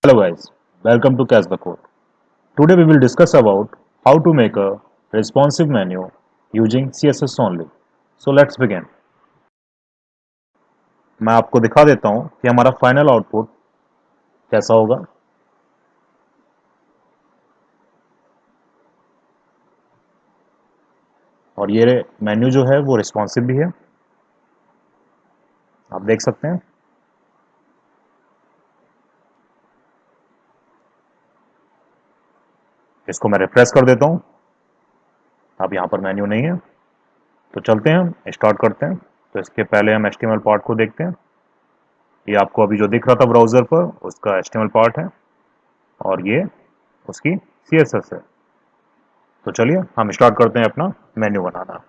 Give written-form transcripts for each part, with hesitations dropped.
Hello guys, welcome to Catch the Code. Today we will discuss about how to make a responsive menu using CSS only. So let's begin. मैं आपको दिखा देता हूं कि हमारा final output कैसा होगा। और ये मेन्यू जो है वो रिस्पॉन्सिव भी है, आप देख सकते हैं। इसको मैं रिफ्रेश कर देता हूं। अब यहाँ पर मेन्यू नहीं है, तो चलते हैं, हम स्टार्ट करते हैं। तो इसके पहले हम HTML पार्ट को देखते हैं। ये आपको अभी जो दिख रहा था ब्राउजर पर उसका HTML पार्ट है और ये उसकी CSS है। तो चलिए हम स्टार्ट करते हैं अपना मेन्यू बनाना।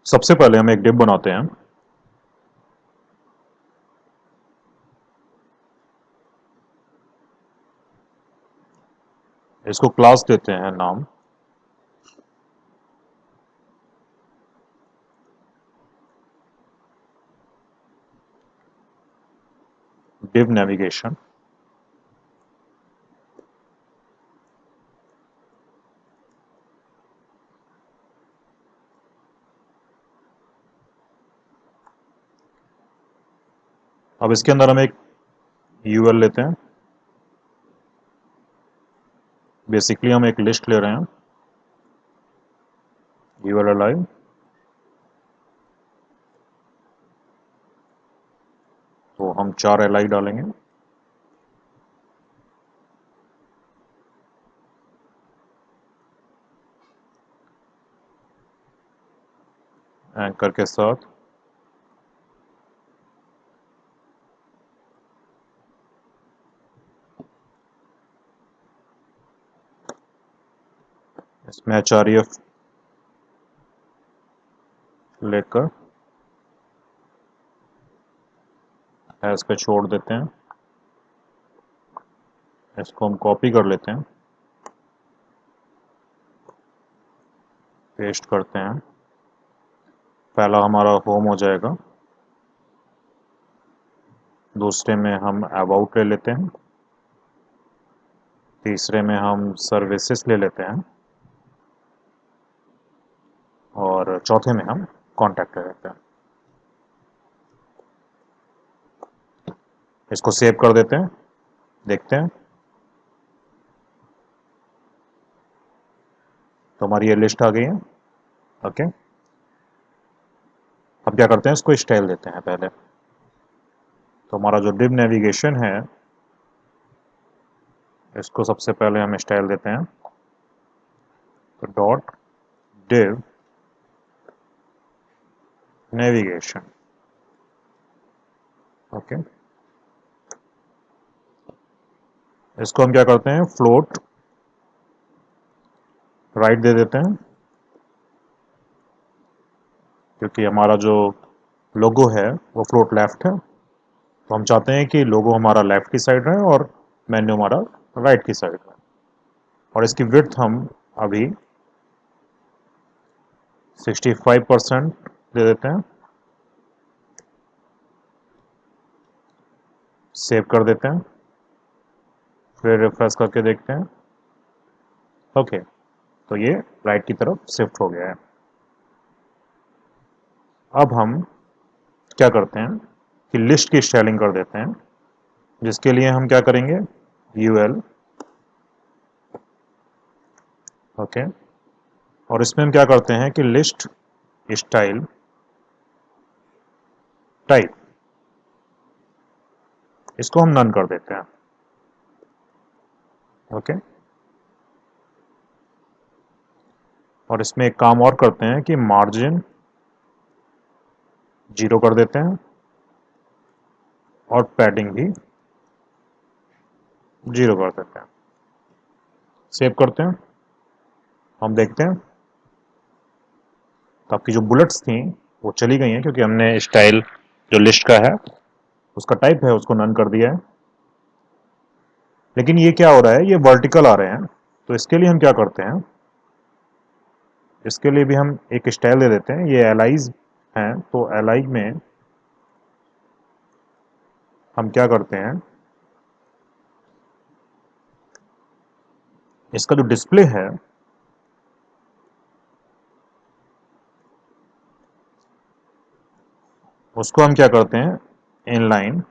सबसे पहले हम एक डिव बनाते हैं। इसको क्लास देते हैं नाम div navigation। अब इसके अंदर हम एक यूएल लेते हैं। बेसिकली हम एक लिस्ट ले रहे हैं, यूएल अलाइव। तो हम 4 एलआई डालेंगे। एंकर के साथ इसमें HREF लेकर हैश पे छोड़ देते हैं। इसको हम कॉपी कर लेते हैं, पेस्ट करते हैं। पहला हमारा होम हो जाएगा, दूसरे में हम अबाउट ले लेते हैं, तीसरे में हम सर्विसेज ले लेते हैं और चौथे में हम कॉन्टैक्ट ले लेते हैं। इसको सेव कर देते हैं, देखते हैं। तो हमारी ये लिस्ट आ गई है। ओके, अब क्या करते हैं, इसको स्टाइल देते हैं पहले। तो हमारा जो डिव नेविगेशन है इसको सबसे पहले हम स्टाइल देते हैं। तो डॉट डिव नेविगेशन। ओके, इसको हम क्या करते हैं, फ्लोट राइट दे देते हैं, क्योंकि हमारा जो लोगो है वो फ्लोट लेफ्ट है। तो हम चाहते हैं कि लोगो हमारा लेफ्ट की साइड रहे और मेन्यू हमारा राइट की साइड रहे। और इसकी विड्थ हम अभी 65% दे देते हैं, सेव कर देते हैं, फिर रिफ्रेश करके देखते हैं। ओके, तो ये राइट की तरफ शिफ्ट हो गया है। अब हम क्या करते हैं कि लिस्ट की स्टाइलिंग कर देते हैं, जिसके लिए हम क्या करेंगे, यूएल। ओके, और इसमें हम क्या करते हैं कि लिस्ट स्टाइल टाइप, इसको हम नन कर देते हैं। ओके, और इसमें एक काम और करते हैं कि मार्जिन 0 कर देते हैं और पैडिंग भी 0 कर देते हैं। सेव करते हैं, हम देखते हैं। तो आपकी जो बुलेट्स थी वो चली गई हैं, क्योंकि हमने स्टाइल जो लिस्ट का है उसका टाइप है उसको नन कर दिया है। लेकिन ये क्या हो रहा है, ये वर्टिकल आ रहे हैं। तो इसके लिए हम क्या करते हैं, इसके लिए भी हम एक स्टाइल दे देते हैं। ये एलाइज हैं, तो एलाई में हम क्या करते हैं, इसका जो डिस्प्ले है उसको हम क्या करते हैं, इनलाइन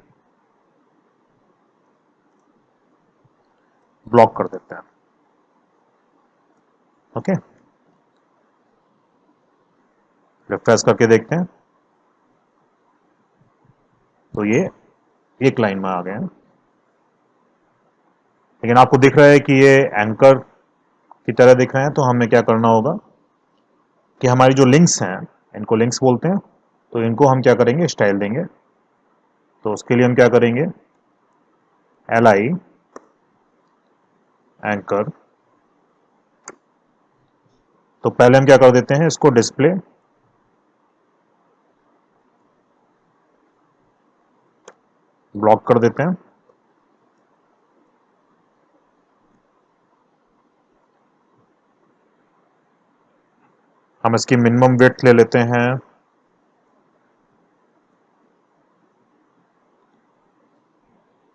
ब्लॉक कर देते हैं। ओके, रिफ्रेश करके देखते हैं तो ये एक लाइन में आ गए हैं। लेकिन आपको दिख रहा है कि ये एंकर की तरह दिख रहे हैं, तो हमें क्या करना होगा कि हमारी जो लिंक्स हैं, इनको लिंक्स बोलते हैं, तो इनको हम क्या करेंगे, स्टाइल देंगे। तो उसके लिए हम क्या करेंगे, li एंकर। तो पहले हम क्या कर देते हैं, इसको डिस्प्ले ब्लॉक कर देते हैं। हम इसकी मिनिमम विड्थ ले लेते हैं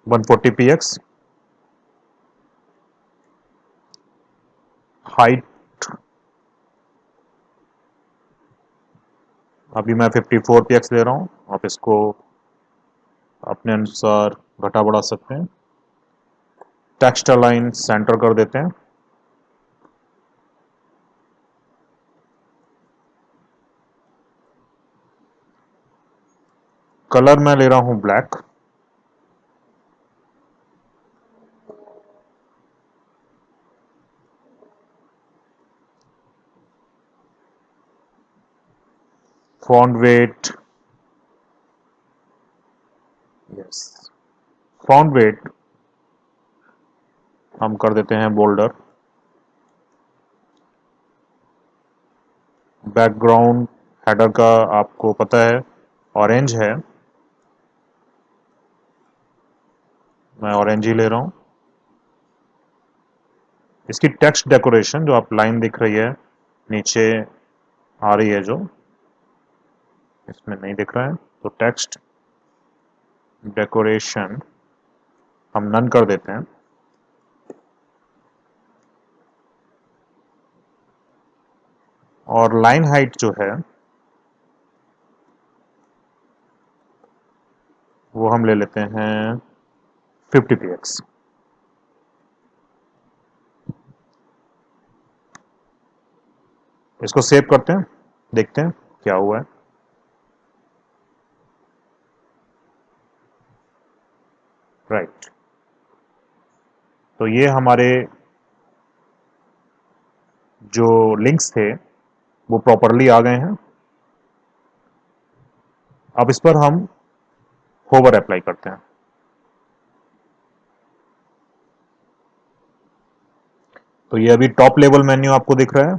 140px। हाइट अभी मैं 54px ले रहा हूं, आप इसको अपने अनुसार घटा बढ़ा सकते हैं। टेक्स्ट अलाइन सेंटर कर देते हैं। कलर मैं ले रहा हूं black. Font weight, yes, font weight हम कर देते हैं बोल्डर। बैकग्राउंड हेडर का आपको पता है ऑरेंज है, मैं ऑरेंज ही ले रहा हूं। इसकी टेक्स्ट डेकोरेशन जो आप लाइन दिख रही है नीचे आ रही है, जो इसमें नहीं दिख रहा है, तो टेक्स्ट डेकोरेशन हम नन कर देते हैं। और लाइन हाइट जो है वो हम ले लेते हैं 50px। इसको सेव करते हैं, देखते हैं क्या हुआ है। राइट, तो ये हमारे जो लिंक्स थे वो प्रॉपरली आ गए हैं। अब इस पर हम होवर अप्लाई करते हैं। तो ये अभी टॉप लेवल मेन्यू आपको दिख रहा है।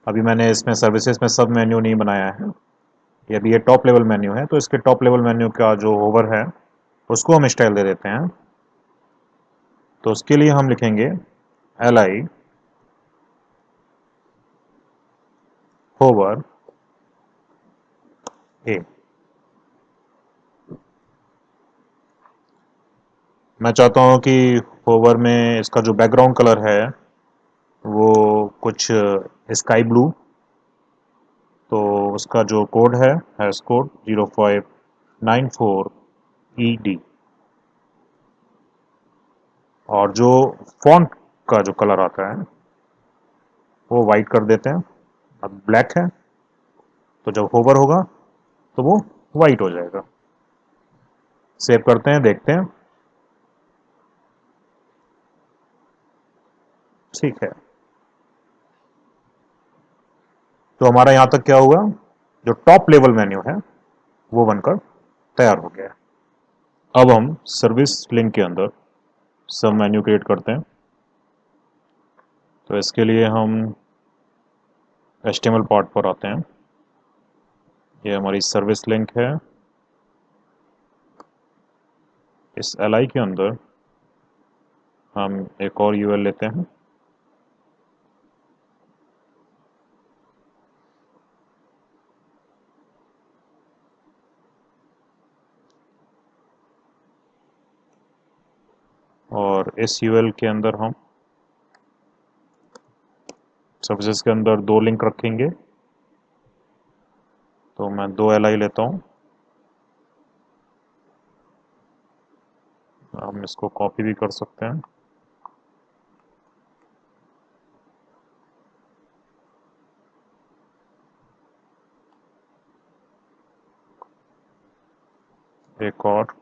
अभी मैंने इसमें सर्विसेज में सब मेन्यू नहीं बनाया है, ये अभी ये टॉप लेवल मेन्यू है। तो इसके टॉप लेवल मेन्यू का जो होवर है उसको हम स्टाइल दे देते हैं। तो उसके लिए हम लिखेंगे li होवर ए। मैं चाहता हूं कि होवर में इसका जो बैकग्राउंड कलर है वो कुछ स्काई ब्लू। तो उसका जो कोड है हैश कोड 0594 ED। और जो फॉन्ट का जो कलर आता है वो वाइट कर देते हैं। अब ब्लैक है तो जब होवर होगा तो वो वाइट हो जाएगा। सेव करते हैं, देखते हैं। ठीक है, तो हमारा यहां तक क्या हुआ, जो टॉप लेवल मेन्यू है वो बनकर तैयार हो गया है। अब हम सर्विस लिंक के अंदर सब मेन्यू क्रिएट करते हैं। तो इसके लिए हम HTML पार्ट पर आते हैं। ये हमारी सर्विस लिंक है। इस li के अंदर हम एक और UL लेते हैं। और इस यूएल के अंदर हम सर्विसेज के अंदर दो लिंक रखेंगे। तो मैं दो एल आई लेता हूँ। हम इसको कॉपी भी कर सकते हैं। एक और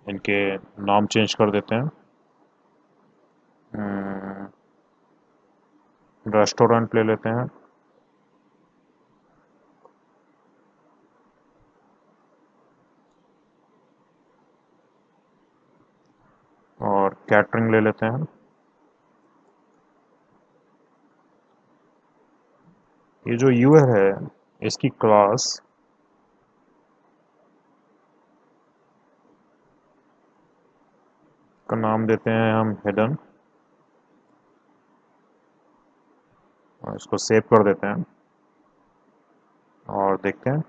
इनके नाम चेंज कर देते हैं। रेस्टोरेंट ले लेते हैं। और कैटरिंग ले लेते हैं। ये जो यूआर है इसकी क्लास का नाम देते हैं हम हिडन, और इसको सेव कर देते हैं और देखते हैं।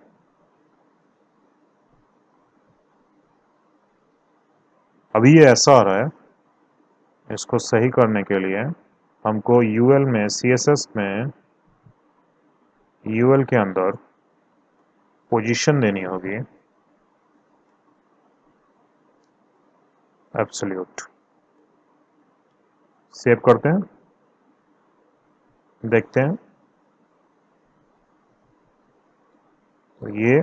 अभी ये ऐसा आ रहा है। इसको सही करने के लिए हमको यूएल में सीएसएस में यूएल के अंदर पोजीशन देनी होगी एब्सोल्यूट। सेव करते हैं, देखते हैं। तो ये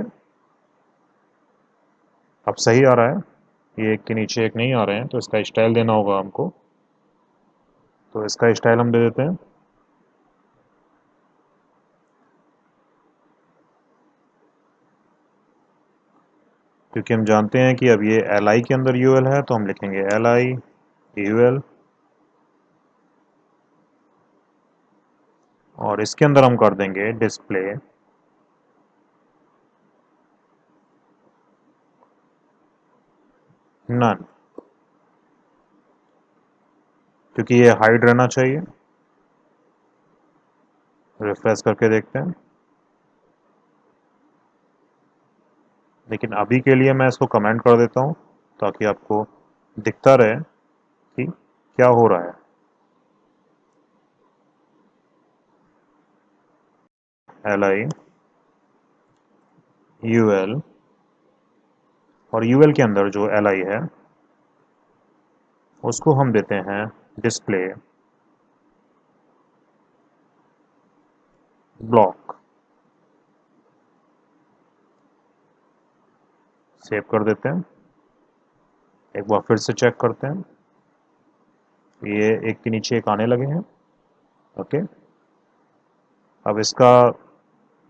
अब सही आ रहा है। ये एक के नीचे एक नहीं आ रहे हैं, तो इसका स्टाइल देना होगा हमको। तो इसका स्टाइल हम दे देते हैं। क्योंकि हम जानते हैं कि अब ये एल आई के अंदर यूएल है, तो हम लिखेंगे एल आई यूएल, और इसके अंदर हम कर देंगे डिस्प्ले नन, क्योंकि ये हाइड रहना चाहिए। रिफ्रेश करके देखते हैं। लेकिन अभी के लिए मैं इसको कमेंट कर देता हूँ ताकि आपको दिखता रहे कि क्या हो रहा है। एल आई यूएल, और यूएल के अंदर जो एल आई है उसको हम देते हैं डिस्प्ले ब्लॉक। सेव कर देते हैं। एक बार फिर से चेक करते हैं। ये एक के नीचे एक आने लगे हैं। ओके। अब इसका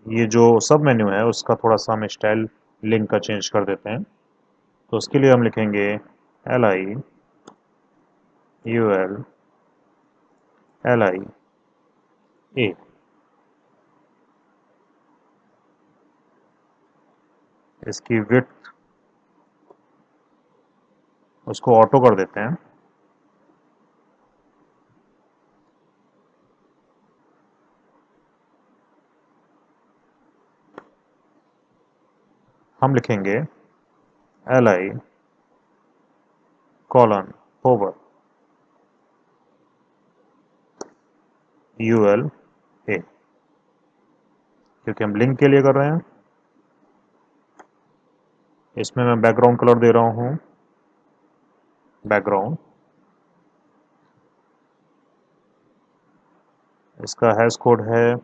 ये जो सब मेन्यू है उसका थोड़ा सा हम स्टाइल लिंक का चेंज कर देते हैं। तो उसके लिए हम लिखेंगे L I U L I A. इसकी विड्थ उसको ऑटो कर देते हैं। हम लिखेंगे L I colon hover U L A, क्योंकि हम लिंक के लिए कर रहे हैं। इसमें मैं बैकग्राउंड कलर दे रहा हूँ बैकग्राउंड। इसका हैश कोड है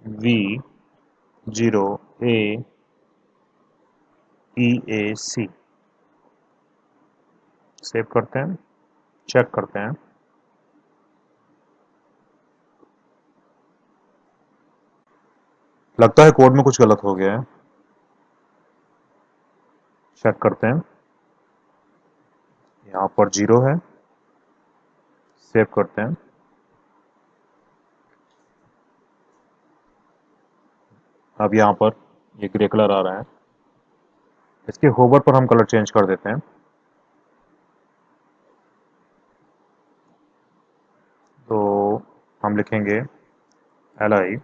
V0AEAC। सेव करते हैं, चेक करते हैं। लगता है कोड में कुछ गलत हो गया है। चेक करते हैं। यहाँ पर 0 है। सेव करते हैं। अब यहाँ पर ये ग्रे कलर आ रहा है। इसके होवर पर हम कलर चेंज कर देते हैं। तो हम लिखेंगे L I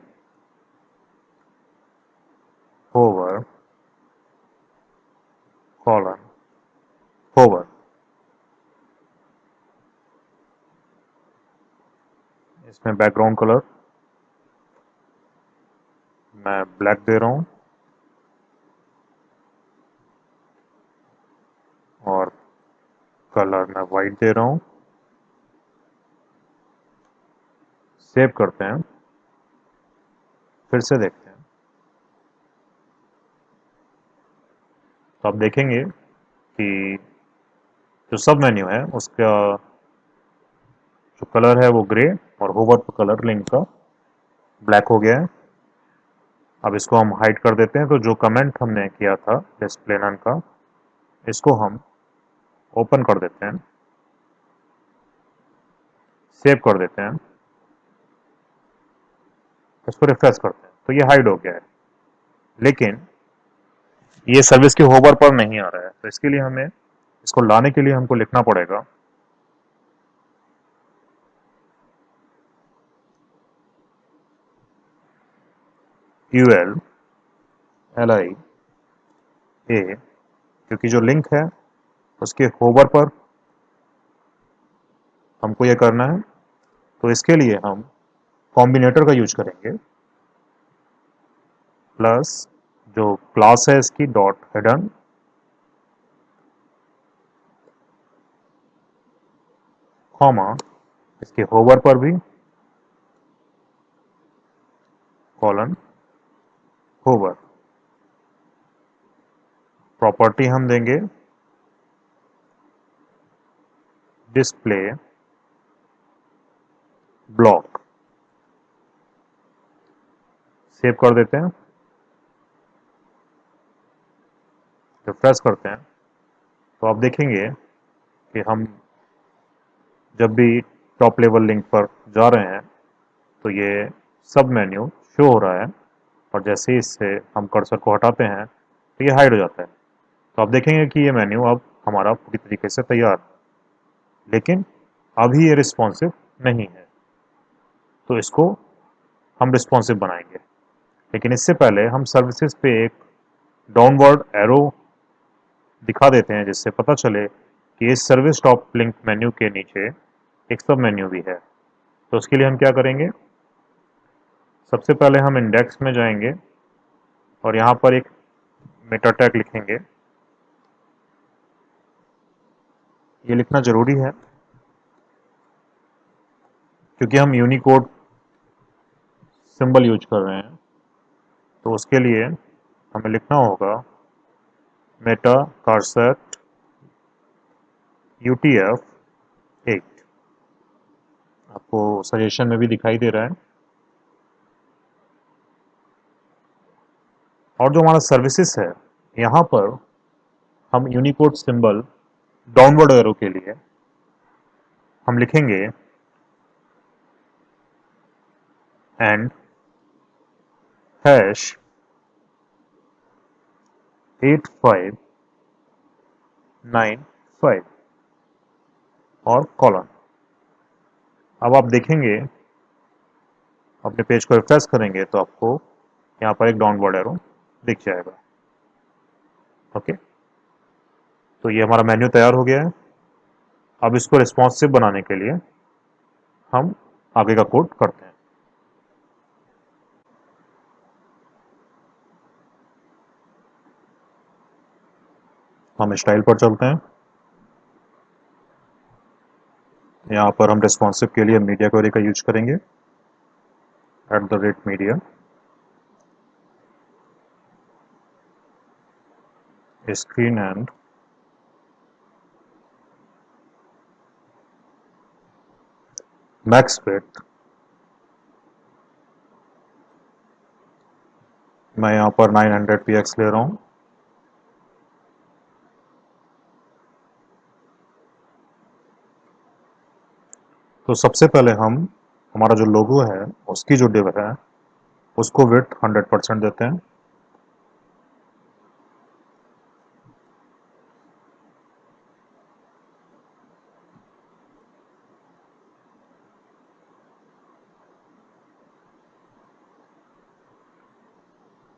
hover colon hover. इसमें बैकग्राउंड कलर मैं ब्लैक दे रहा हूँ और कलर मैं वाइट दे रहा हूँ। सेव करते हैं, फिर से देखते हैं। तो आप देखेंगे कि जो सब मेन्यू है उसका जो कलर है वो ग्रे और होवर कलर लिंक का ब्लैक हो गया है। अब इसको हम हाइड कर देते हैं। तो जो कमेंट हमने किया था डिस्प्ले नन का, इसको हम ओपन कर देते हैं, सेव कर देते हैं, इसको रिफ्रेश करते हैं तो ये हाइड हो गया है। लेकिन ये सर्विस के होवर पर नहीं आ रहा है, तो इसके लिए हमें इसको लाने के लिए हमको लिखना पड़ेगा UL LI A, क्योंकि जो लिंक है उसके होवर पर हमको ये करना है। तो इसके लिए हम कॉम्बिनेटर का यूज करेंगे, प्लस जो क्लास है इसकी डॉट हिडन, कॉमा इसके होवर पर भी कॉलन होवर। प्रॉपर्टी हम देंगे डिस्प्ले ब्लॉक। सेव कर देते हैं, रिफ्रेश करते हैं तो आप देखेंगे कि हम जब भी टॉप लेवल लिंक पर जा रहे हैं तो ये सब मेन्यू शो हो रहा है, और जैसे ही इससे हम कर्सर को हटाते हैं तो ये हाइड हो जाता है। तो आप देखेंगे कि ये मेन्यू अब हमारा पूरी तरीके से तैयार है, लेकिन अभी ये रिस्पॉन्सिव नहीं है। तो इसको हम रिस्पॉन्सिव बनाएंगे, लेकिन इससे पहले हम सर्विसेज पे एक डाउनवर्ड एरो दिखा देते हैं, जिससे पता चले कि इस सर्विस टॉप लिंक मेन्यू के नीचे एक सब मेन्यू भी है। तो उसके लिए हम क्या करेंगे, सबसे पहले हम इंडेक्स में जाएंगे और यहाँ पर एक मेटा टैग लिखेंगे। ये लिखना ज़रूरी है क्योंकि हम यूनिकोड सिंबल यूज कर रहे हैं। तो उसके लिए हमें लिखना होगा मेटा कारसेट UTF-8। आपको सजेशन में भी दिखाई दे रहा है। और जो हमारा सर्विसेज है, यहाँ पर हम यूनिकोड सिंबल डाउनवर्ड एरो के लिए हम लिखेंगे एंड हैश 8595 और कॉलन। अब आप देखेंगे, अपने पेज को रिफ्रेश करेंगे तो आपको यहाँ पर एक डाउनवर्ड एरो दिख जाएगा। ओके, तो ये हमारा मेन्यू तैयार हो गया है। अब इसको रिस्पॉन्सिव बनाने के लिए हम आगे का कोड करते हैं। हम स्टाइल पर चलते हैं। यहाँ पर हम रिस्पॉन्सिव के लिए मीडिया क्वेरी का यूज करेंगे, @media screen and max width। मैं यहाँ पर 900px ले रहा हूँ। तो सबसे पहले हम हमारा जो लोगो है उसकी जो डिव है उसको विड्थ 100% देते हैं।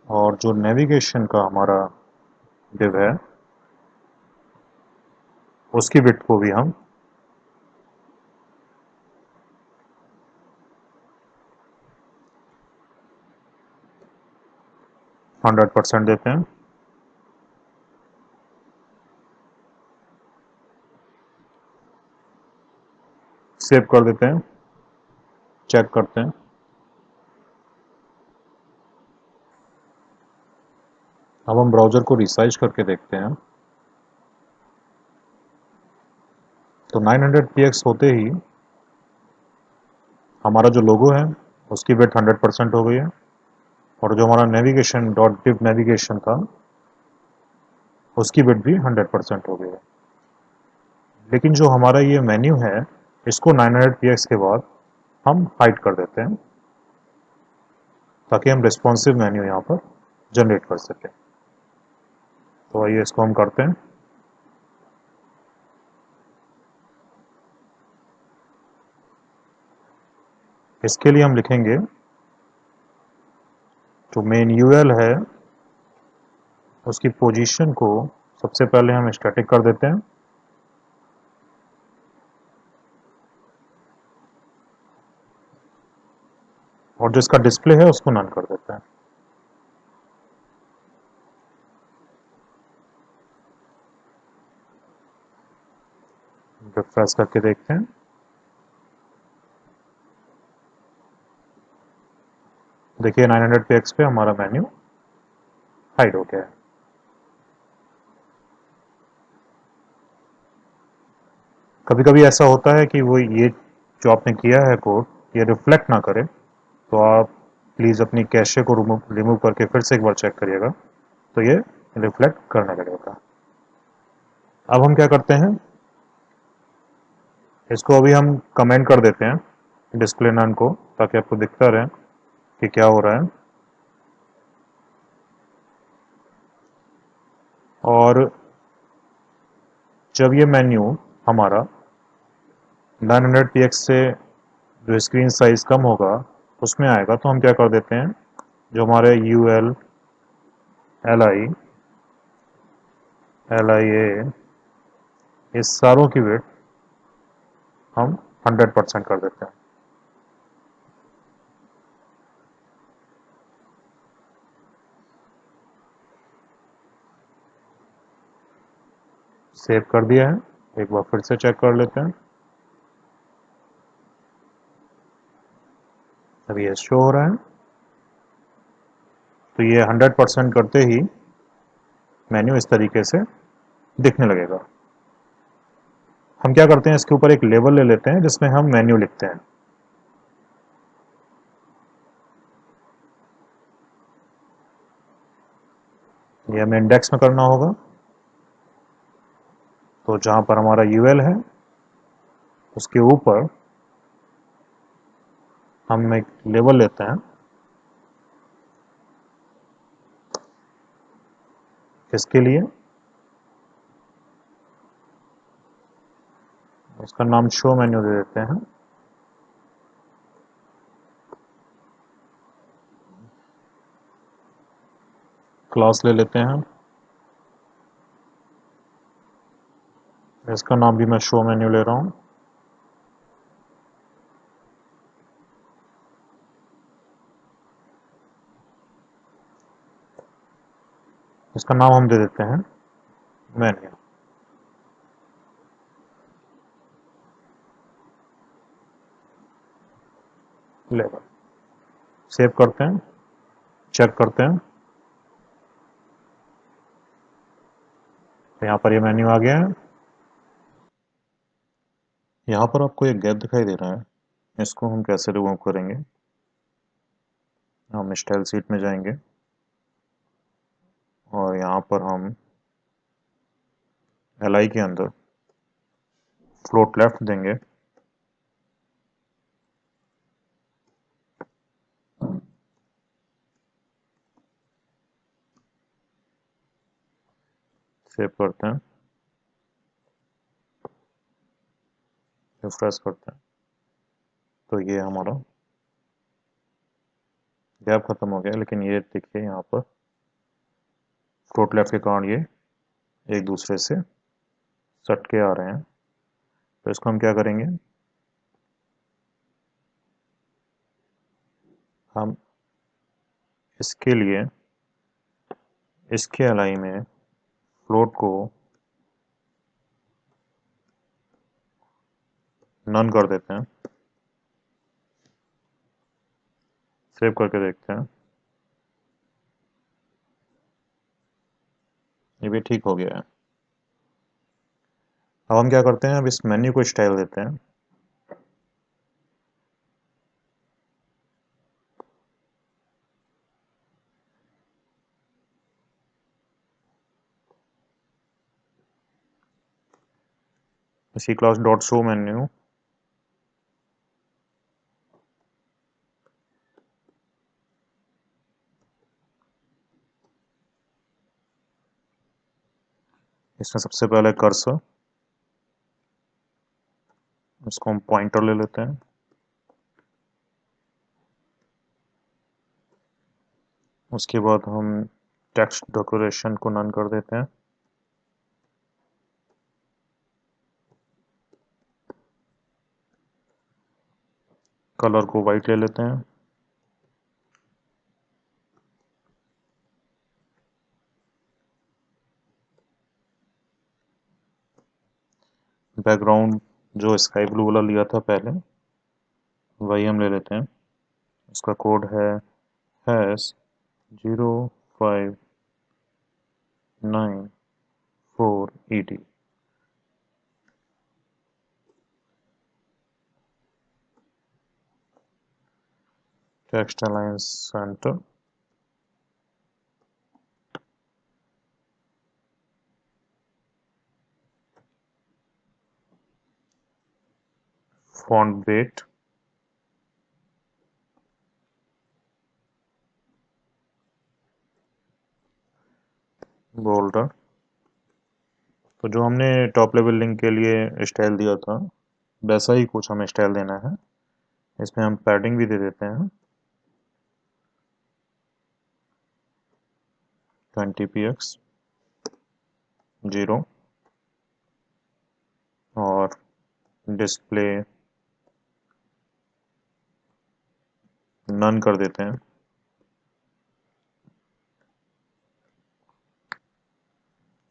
और जो नेविगेशन का हमारा डिव है उसकी विड्थ को भी हम 100% देते हैं, सेव कर देते हैं, चेक करते हैं। अब हम ब्राउज़र को रिसाइज करके देखते हैं। तो 900px होते ही हमारा जो लोगो है उसकी विड्थ 100% हो गई है, और जो हमारा नेविगेशन डॉट डिव नेविगेशन था उसकी विड्थ भी 100% हो गई है। लेकिन जो हमारा ये मेन्यू है इसको 900px के बाद हम हाइड कर देते हैं ताकि हम रिस्पॉन्सिव मेन्यू यहाँ पर जनरेट कर सकें। तो आइए इसको हम करते हैं। इसके लिए हम लिखेंगे जो मेन यूएल है उसकी पोजीशन को सबसे पहले हम स्टैटिक कर देते हैं, और जो इसका डिस्प्ले है उसको नन कर देते हैं। रिफ्रेश करके देखते हैं। देखिए 900px पे हमारा मेन्यू हाइड हो गया है। कभी कभी ऐसा होता है कि वो ये जो आपने किया है कोड ये रिफ्लेक्ट ना करे, तो आप प्लीज़ अपनी कैशे को रिमूव करके फिर से एक बार चेक करिएगा, तो ये रिफ्लेक्ट करने लगेगा। अब हम क्या करते हैं, इसको अभी हम कमेंट कर देते हैं डिस्प्ले नन को, ताकि आपको दिखता रहे कि क्या हो रहा है। और जब ये मेन्यू हमारा 900px से जो स्क्रीन साइज कम होगा उसमें आएगा, तो हम क्या कर देते हैं, जो हमारे यूएल एल आई ए इस सारों की वेट हम 100% कर देते हैं। सेव कर दिया है, एक बार फिर से चेक कर लेते हैं। अभी ये शो हो रहा है, तो ये 100% करते ही मेन्यू इस तरीके से दिखने लगेगा। हम क्या करते हैं, इसके ऊपर एक लेबल ले लेते हैं जिसमें हम मेन्यू लिखते हैं। ये हमें इंडेक्स में करना होगा, तो जहां पर हमारा यूएल है उसके ऊपर हम एक लेबल लेते हैं। इसके लिए उसका नाम शो मेन्यू दे देते हैं। क्लास ले लेते हैं, इसका नाम भी मैं शो मेन्यू ले रहा हूं। इसका नाम हम दे देते हैं मेन्यू। लेबल सेव करते हैं, चेक करते हैं, तो यहाँ पर ये मेन्यू आ गया है। यहाँ पर आपको एक गैप दिखाई दे रहा है, इसको हम कैसे रिमूव करेंगे। हम स्टाइल सीट में जाएंगे और यहाँ पर हम एल के अंदर फ्लोट लेफ्ट देंगे, सेव करते हैं, रिफ्रेश करते हैं, तो ये हमारा गैप खत्म हो गया। लेकिन ये देखिए यहाँ पर फ्लोट लेफ्ट के कारण ये एक दूसरे से सट के आ रहे हैं। तो इसको हम क्या करेंगे, हम इसके लिए इसके अलाई में फ्लोट को नन कर देते हैं, सेव करके देखते हैं। ये भी ठीक हो गया है। अब हम क्या करते हैं, अब इस मेन्यू को स्टाइल देते हैं। इसी क्लास डॉट शो मेन्यू इसमें सबसे पहले कर्सर, इसको हम पॉइंटर ले लेते हैं। उसके बाद हम टेक्स्ट डेकोरेशन को नन कर देते हैं। कलर को वाइट ले लेते हैं। बैकग्राउंड जो स्काई ब्लू वाला लिया था पहले, वही हम ले लेते हैं। उसका कोड है #0594ED। Text align centre, font weight, boulder. तो जो हमने टॉप लेवल लिंक के लिए स्टाइल दिया था, वैसा ही कुछ हमें स्टाइल देना है। इसमें हम पैडिंग भी दे देते हैं 20 px 0, और डिस्प्ले नन कर देते हैं।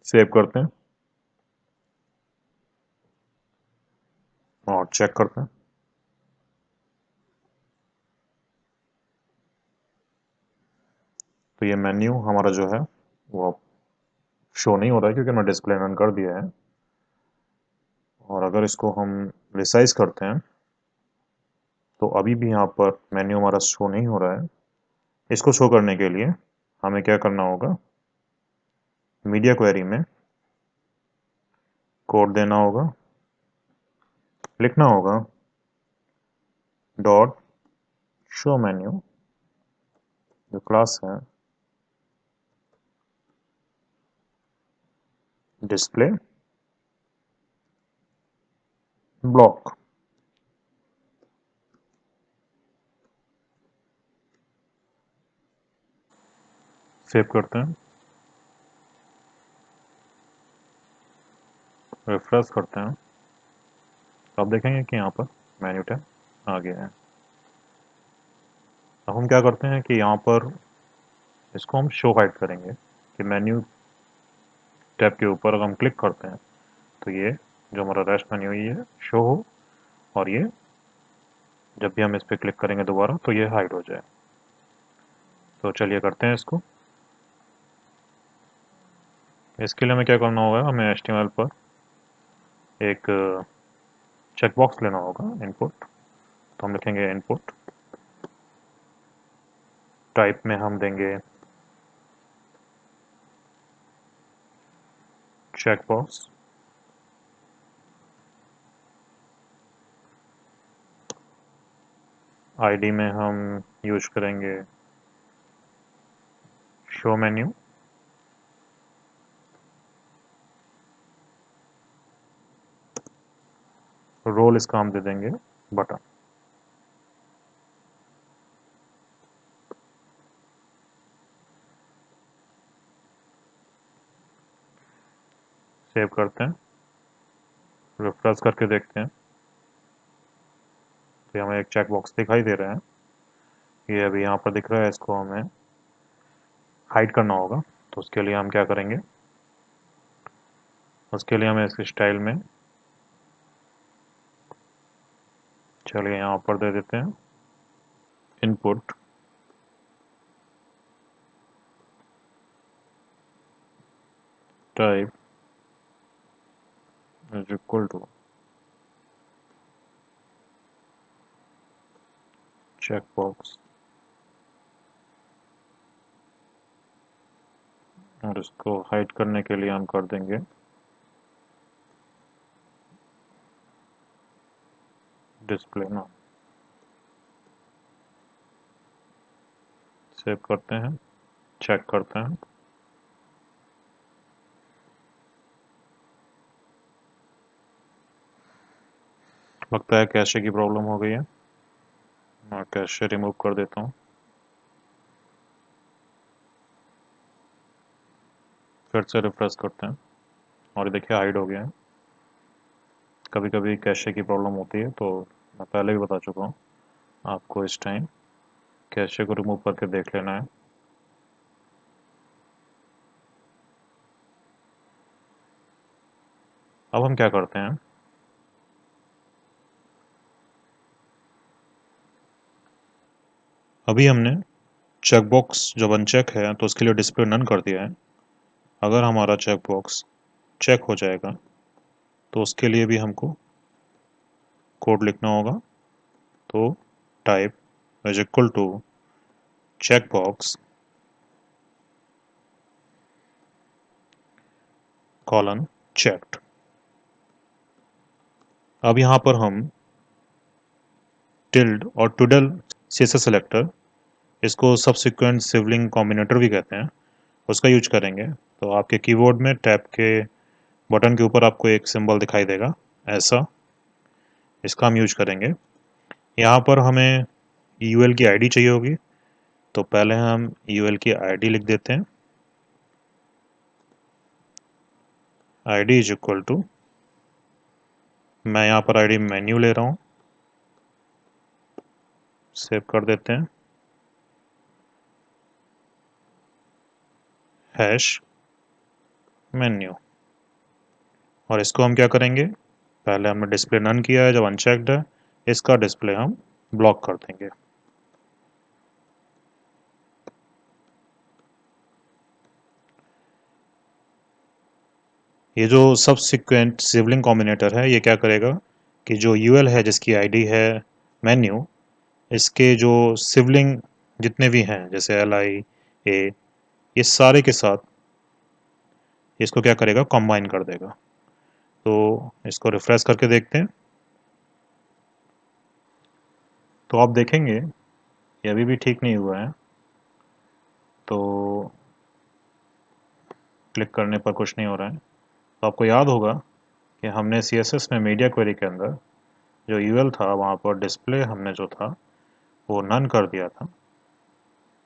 सेव करते हैं और चेक करते हैं। तो ये मेन्यू हमारा जो है वो शो नहीं हो रहा है, क्योंकि हमने डिस्प्ले नन कर दिया है। और अगर इसको हम रिसाइज करते हैं तो अभी भी यहाँ पर मेन्यू हमारा शो नहीं हो रहा है। इसको शो करने के लिए हमें क्या करना होगा, मीडिया क्वेरी में कोड देना होगा, लिखना होगा डॉट शो मेन्यू, जो क्लास है डिस्प्ले ब्लॉक। सेव करते हैं, रिफ्रेश करते हैं, तो आप देखेंगे कि यहाँ पर मेन्यू टैब आ गया है। अब हम क्या करते हैं कि यहाँ पर इसको हम शो हाइड करेंगे, कि मेन्यू टैब के ऊपर अगर हम क्लिक करते हैं तो ये जो हमारा रेस्ट मेन्यू ये शो हो, और ये जब भी हम इस पर क्लिक करेंगे दोबारा तो ये हाइड हो जाए। तो चलिए करते हैं इसको। इसके लिए हमें क्या करना होगा, हमें HTML पर एक चेकबॉक्स लेना होगा, इनपुट। तो हम लिखेंगे इनपुट, टाइप में हम देंगे चेकबॉक्स, आईडी में हम यूज करेंगे शो मेन्यू, रोल इसका हम दे देंगे बटन। सेव करते हैं, रिफ्रेश करके देखते हैं तो हमें एक चेक बॉक्स दिखाई दे रहा है। ये अभी यहाँ पर दिख रहा है, इसको हमें हाइड करना होगा। तो उसके लिए हम क्या करेंगे, उसके लिए हमें इस स्टाइल में, चलिए यहाँ पर दे देते हैं input type is equal to check box, और इसको हाइड करने के लिए हम कर देंगे डिस्प्ले ना। सेव करते हैं, चेक करते हैं, लगता है कैशे की प्रॉब्लम हो गई है। मैं कैशे रिमूव कर देता हूँ, फिर से रिफ्रेश करते हैं और ये देखिए हाइड हो गया है। कभी कभी कैशे की प्रॉब्लम होती है, तो मैं पहले भी बता चुका हूँ आपको, इस टाइम कैशे को रिमूव करके देख लेना है। अब हम क्या करते हैं, अभी हमने चेकबॉक्स जब अनचेक है तो उसके लिए डिस्प्ले नन कर दिया है। अगर हमारा चेकबॉक्स चेक हो जाएगा तो उसके लिए भी हमको कोड लिखना होगा। तो type is equal to checkbox colon checked. अब यहाँ पर हम टिल्ड और टूडल सीएसएस सेलेक्टर, इसको सब्सिक्वेंट सिवलिंग कॉम्बिनेटर भी कहते हैं, उसका यूज करेंगे। तो आपके कीबोर्ड में टैब के बटन के ऊपर आपको एक सिंबल दिखाई देगा ऐसा, इसका हम यूज करेंगे। यहाँ पर हमें यूएल की आईडी चाहिए होगी, तो पहले हम यूएल की आईडी लिख देते हैं। आईडी इज इक्वल टू, मैं यहाँ पर आईडी मेन्यू ले रहा हूँ, सेव कर देते हैं, हैश मेन्यू। और इसको हम क्या करेंगे, पहले हमने डिस्प्ले नन किया है जब अनचेक्ड है, इसका डिस्प्ले हम ब्लॉक कर देंगे। ये जो सबसिक्वेंट सिवलिंग कॉम्बिनेटर है, ये क्या करेगा कि जो यूएल है जिसकी आईडी है मेन्यू, इसके जो सिवलिंग जितने भी हैं जैसे एल आई ए, ये सारे के साथ इसको क्या करेगा, कंबाइन कर देगा। तो इसको रिफ्रेश करके देखते हैं, तो आप देखेंगे ये अभी भी ठीक नहीं हुआ है। तो क्लिक करने पर कुछ नहीं हो रहा है। तो आपको याद होगा कि हमने सीएसएस में मीडिया क्वेरी के अंदर जो यूएल था वहाँ पर डिस्प्ले हमने जो था वो नन कर दिया था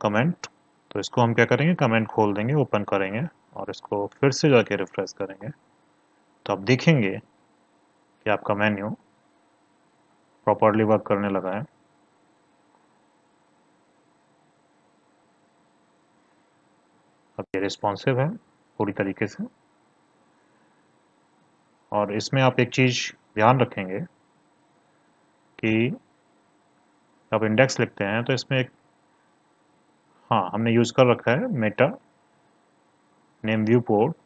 कमेंट। तो इसको हम क्या करेंगे, कमेंट खोल देंगे, ओपन करेंगे और इसको फिर से जाके रिफ्रेश करेंगे। तो आप देखेंगे कि आपका मेन्यू प्रॉपरली वर्क करने लगा है। अब ये रिस्पॉन्सिव है पूरी तरीके से। और इसमें आप एक चीज़ ध्यान रखेंगे कि आप इंडेक्स लिखते हैं तो इसमें एक, हाँ हमने यूज़ कर रखा है Meta name view port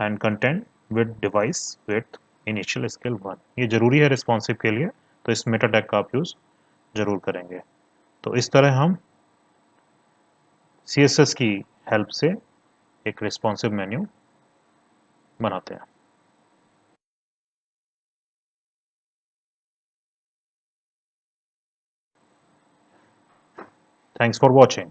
and content with device with initial scale 1, ये ज़रूरी है रिस्पॉन्सिव के लिए। तो इस मेटा टैग का आप यूज़ ज़रूर करेंगे। तो इस तरह हम CSS की हेल्प से एक रिस्पॉन्सिव मेन्यू बनाते हैं। Thanks for watching.